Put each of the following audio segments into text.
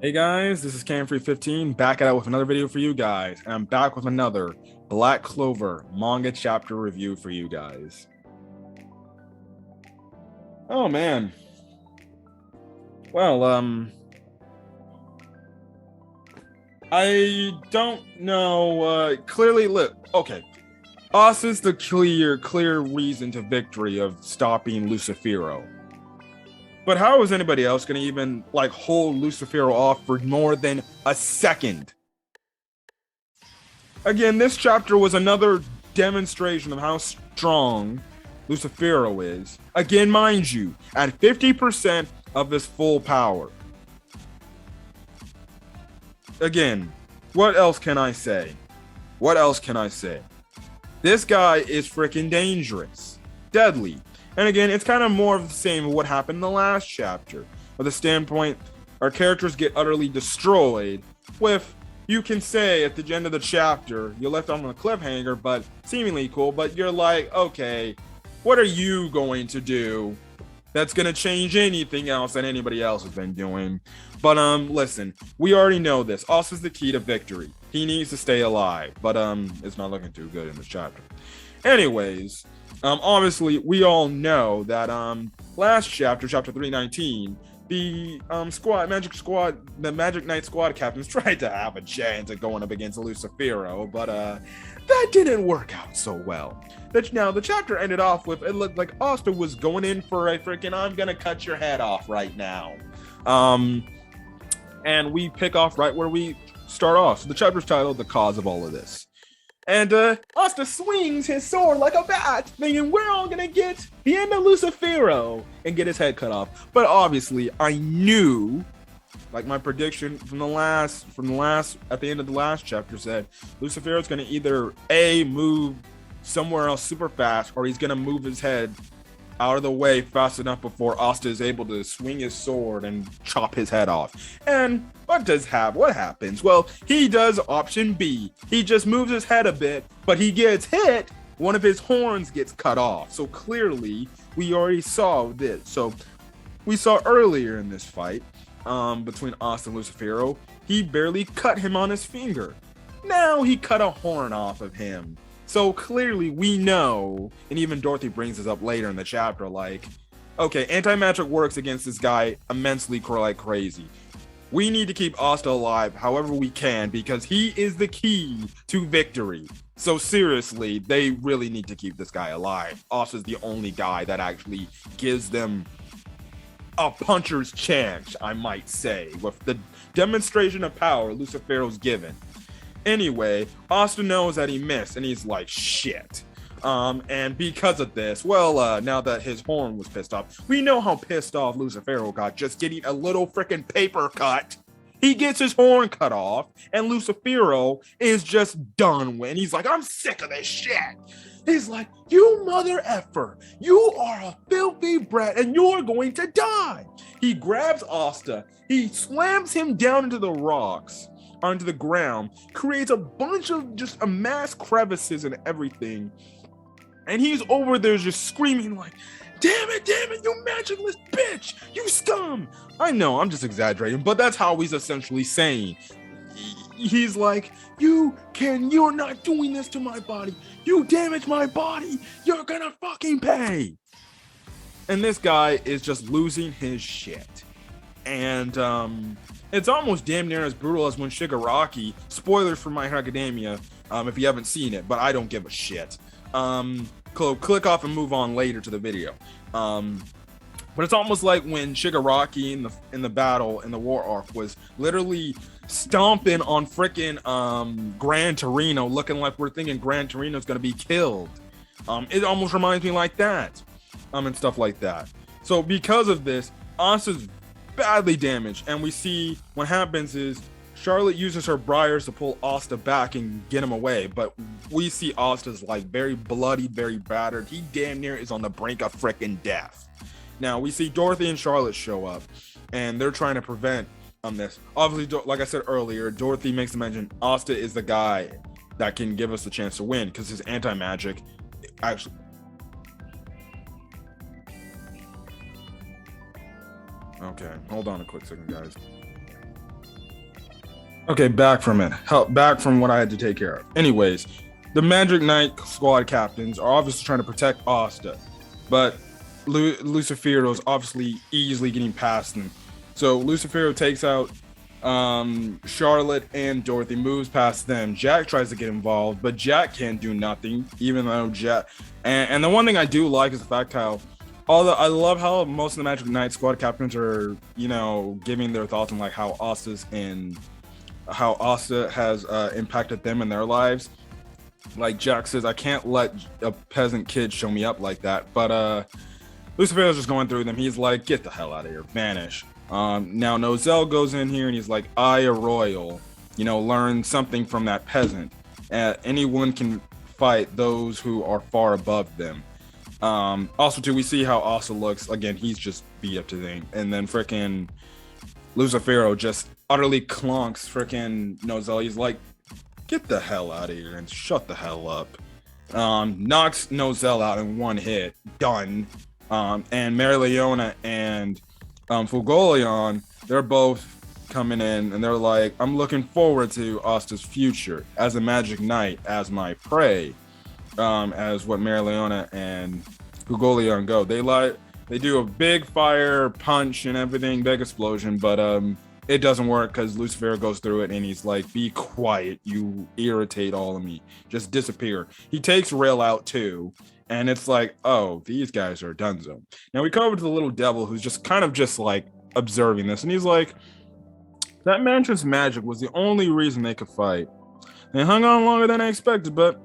Hey guys, this is Camfree15 back at it with another video for you guys, and I'm back with another Black Clover manga chapter review for you guys. Oh man. Well, I don't know. Clearly, look, okay. Asta's the clear reason to victory of stopping Lucifero. But how is anybody else going to even like hold Lucifero off for more than a second? Again, this chapter was another demonstration of how strong Lucifero is. Again, mind you, at 50% of his full power. Again, what else can I say? What else can I say? This guy is freaking dangerous, deadly. And again, it's kind of more of the same of what happened in the last chapter. With the standpoint, our characters get utterly destroyed with, you can say at the end of the chapter, you left on a cliffhanger, but seemingly cool, but you're like, okay, what are you going to do that's going to change anything else that anybody else has been doing? But listen, we already know this. Asta's the key to victory. He needs to stay alive, but it's not looking too good in this chapter. Anyways, obviously we all know that last chapter, chapter 319, the the Magic Knight squad captains tried to have a chance at going up against Lucifero, but that didn't work out so well. Now the chapter ended off with, it looked like Asta was going in for a freaking I'm gonna cut your head off right now. And we pick off right where we start off. So the chapter's titled The Cause of All of This. And Asta swings his sword like a bat, thinking we're all gonna get the end of Lucifero and get his head cut off. But obviously, I knew, like my prediction from the last at the end of the last chapter said, Lucifero's gonna either A, move somewhere else super fast, or he's gonna move his head out of the way fast enough before Asta is able to swing his sword and chop his head off. And what happens? Well, he does option B. He just moves his head a bit, but he gets hit. One of his horns gets cut off. So clearly, we already saw this. So we saw earlier in this fight between Asta and Lucifero, he barely cut him on his finger. Now he cut a horn off of him. So clearly we know, and even Dorothy brings this up later in the chapter, like, okay, anti-magic works against this guy immensely like crazy. We need to keep Asta alive however we can because he is the key to victory. So seriously, they really need to keep this guy alive. Asta's the only guy that actually gives them a puncher's chance, I might say, with the demonstration of power Lucifero's given. Anyway, Asta knows that he missed, and he's like, shit. And because of this, well, now that his horn was pissed off, we know how pissed off Lucifero got just getting a little freaking paper cut. He gets his horn cut off, and Lucifero is just done with. And he's like, I'm sick of this shit. He's like, you mother effer, you are a filthy brat, and you're going to die. He grabs Asta, he slams him down into the rocks, onto the ground, creates a bunch of just a mass crevices and everything. And he's over there just screaming like, damn it, you magicless bitch, you scum. I know, I'm just exaggerating, but that's how he's essentially saying. He's like, you're not doing this to my body. You damage my body. You're gonna fucking pay. And this guy is just losing his shit. And it's almost damn near as brutal as when Shigaraki, spoilers for My Hero Academia, if you haven't seen it, but I don't give a shit. Click off and move on later to the video. But it's almost like when Shigaraki in the battle in the war arc was literally stomping on frickin' Gran Torino, looking like we're thinking Gran Torino's gonna be killed. It almost reminds me like that, and stuff like that. So because of this, Asta's badly damaged, and we see what happens is Charlotte uses her briars to pull Asta back and get him away, but we see Asta's like very bloody, very battered. He damn near is on the brink of frickin' death. Now we see Dorothy and Charlotte show up, and they're trying to prevent this. Obviously, like I said earlier, Dorothy makes the mention Asta is the guy that can give us the chance to win because his anti-magic actually. Okay, hold on a quick second, guys. Okay, back from it. Back from what I had to take care of. Anyways, the Magic Knight squad captains are obviously trying to protect Asta, but Lucifero is obviously easily getting past them. So Lucifero takes out Charlotte and Dorothy, moves past them. Jack tries to get involved, but Jack can't do nothing, even though Jack. And the one thing I do like is the fact how, although I love how most of the Magic Knight squad captains are, giving their thoughts on like how Asta has impacted them in their lives. Like Jack says, I can't let a peasant kid show me up like that. But Lucifero's just going through them. He's like, get the hell out of here, vanish. Now Nozel goes in here and he's like, I, a royal, learn something from that peasant. Anyone can fight those who are far above them. Also, too, we see how Asta looks. Again, he's just beat up to them. And then freaking Lucifero just utterly clunks freaking Nozel. He's like, get the hell out of here and shut the hell up. Knocks Nozel out in one hit. Done. And Mary Leona and Fugolion, they're both coming in and they're like, I'm looking forward to Asta's future as a Magic Knight, as my prey. As what Mary Leona and Fugolion go. They do a big fire punch and everything, big explosion, but it doesn't work because Lucifero goes through it and he's like, be quiet, you irritate all of me, just disappear. He takes Rail out too, and it's like, oh, these guys are donezo. Now we come over to the little devil who's just kind of just like observing this, and he's like, that mansion's magic was the only reason they could fight. They hung on longer than I expected, but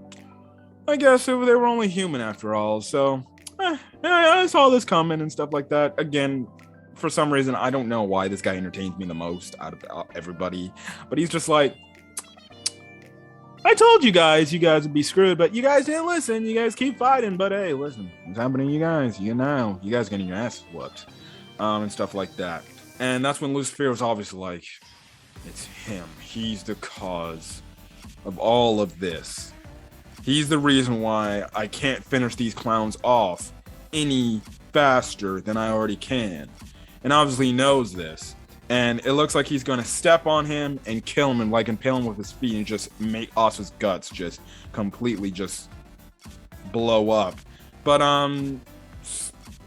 I guess they were only human after all, so I saw this coming and stuff like that. Again, for some reason, I don't know why this guy entertains me the most out of everybody, but he's just like, I told you guys would be screwed, but you guys didn't listen. You guys keep fighting, but hey, listen, what's happening to you guys? You guys getting your ass whooped, and stuff like that. And that's when Lucifer was obviously like, it's him. He's the cause of all of this. He's the reason why I can't finish these clowns off any faster than I already can. And obviously he knows this. And it looks like he's going to step on him and kill him and like impale him with his feet and just make Asta's guts just completely just blow up. But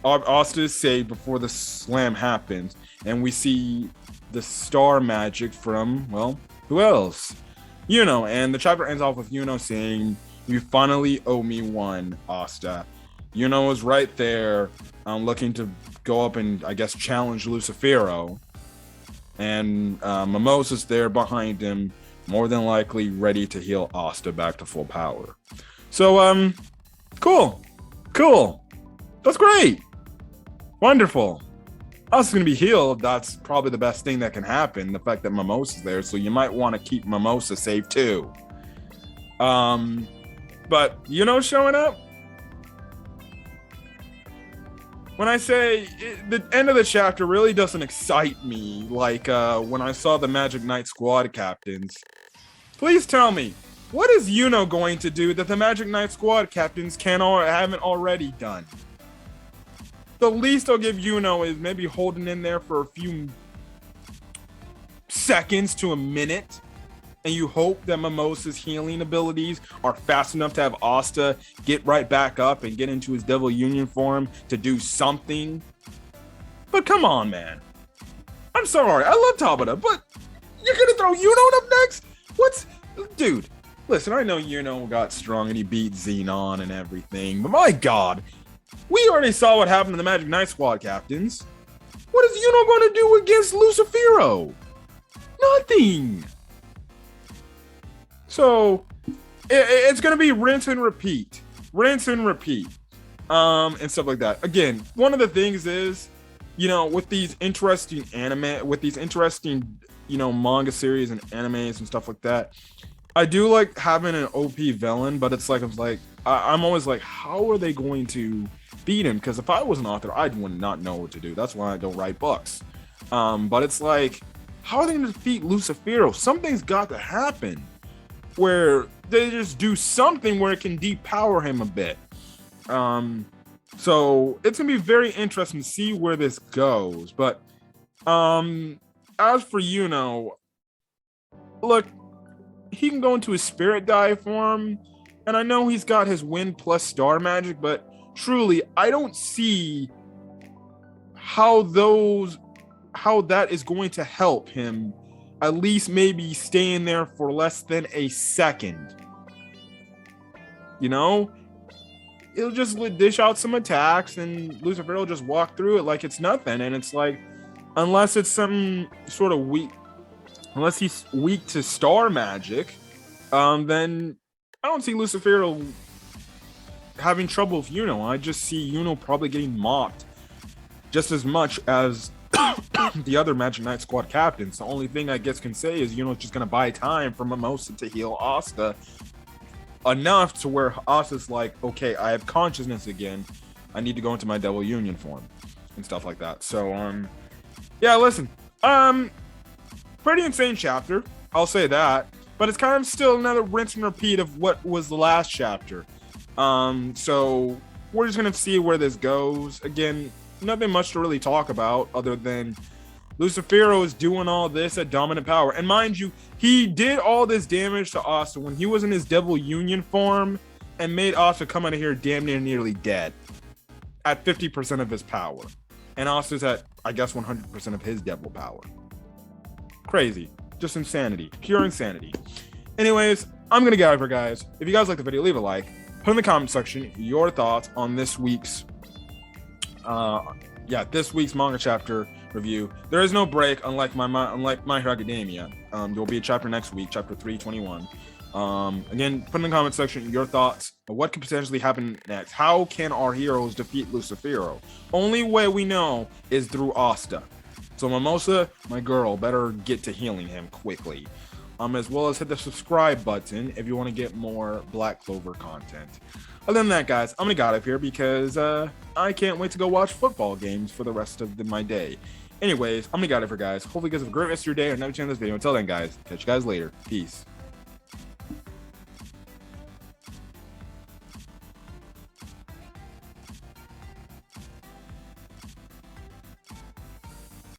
Asta is saved before the slam happens. And we see the star magic from, well, who else? And the chapter ends off with saying, you finally owe me one, Asta. Was right there, looking to go up and, I guess, challenge Lucifero. And Mimosa's there behind him, more than likely ready to heal Asta back to full power. So, cool. That's great. Wonderful. Asta's going to be healed. That's probably the best thing that can happen, the fact that Mimosa's there. So you might want to keep Mimosa safe, too. But, showing up? When I say the end of the chapter really doesn't excite me, like when I saw the Magic Knight squad captains. Please tell me, what is going to do that the Magic Knight squad captains haven't already done? The least I'll give is maybe holding in there for a few seconds to a minute. And you hope that Mimosa's healing abilities are fast enough to have Asta get right back up and get into his Devil Union form to do something. But come on, man. I'm sorry, I love Tabata, but you're gonna throw up next? Dude, listen, I know got strong and he beat Xenon and everything, but my god, we already saw what happened to the Magic Knight squad captains. What is gonna do against Lucifero? Nothing. So it's going to be rinse and repeat, and stuff like that. Again, one of the things is, with these interesting manga series and animes and stuff like that, I do like having an OP villain, but it's like, I'm always like, how are they going to beat him? Because if I was an author, I would not know what to do. That's why I don't write books. But it's like, how are they going to defeat Lucifero? Something's got to happen where they just do something where it can depower him a bit. So it's gonna be very interesting to see where this goes. But as for look, he can go into his spirit dive form, and I know he's got his wind plus star magic, but truly, I don't see how that is going to help him at least maybe stay in there for less than a second. You know, he'll just dish out some attacks and Lucifero will just walk through it like it's nothing. And it's like, unless it's some sort of unless he's weak to star magic, then I don't see Lucifero having trouble with Yuno. I just see Yuno probably getting mocked just as much as the other Magic Knight squad captains. The only thing I guess can say is Yuno's just going to buy time for Mimosa to heal Asta enough to where Asta's like, okay, I have consciousness again. I need to go into my double union form and stuff like that. So, yeah, listen, pretty insane chapter. I'll say that, but it's kind of still another rinse and repeat of what was the last chapter. So we're just going to see where this goes. Again, nothing much to really talk about other than Lucifero is doing all this at dominant power. And mind you, he did all this damage to Asta when he was in his Devil Union form and made Asta come out of here damn near nearly dead at 50% of his power. And Asta's at, I guess, 100% of his devil power. Crazy. Just insanity. Pure insanity. Anyways, I'm going to get out of here, guys. If you guys like the video, leave a like. Put in the comment section your thoughts on this week's this week's manga chapter review. There is no break, unlike My Hero Academia. There will be a chapter next week, chapter 321. Again, put in the comment section your thoughts of what could potentially happen next. How can our heroes defeat Lucifero? Only way we know is through Asta. So Mimosa, my girl, better get to healing him quickly. As well as hit the subscribe button if you want to get more Black Clover content. Other than that, guys, I'm gonna get out of here because I can't wait to go watch football games for the rest of my day. Anyways, I'm gonna get out of here, guys. Hopefully you guys have a great rest of your day, or never change this video. Until then, guys, catch you guys later. Peace.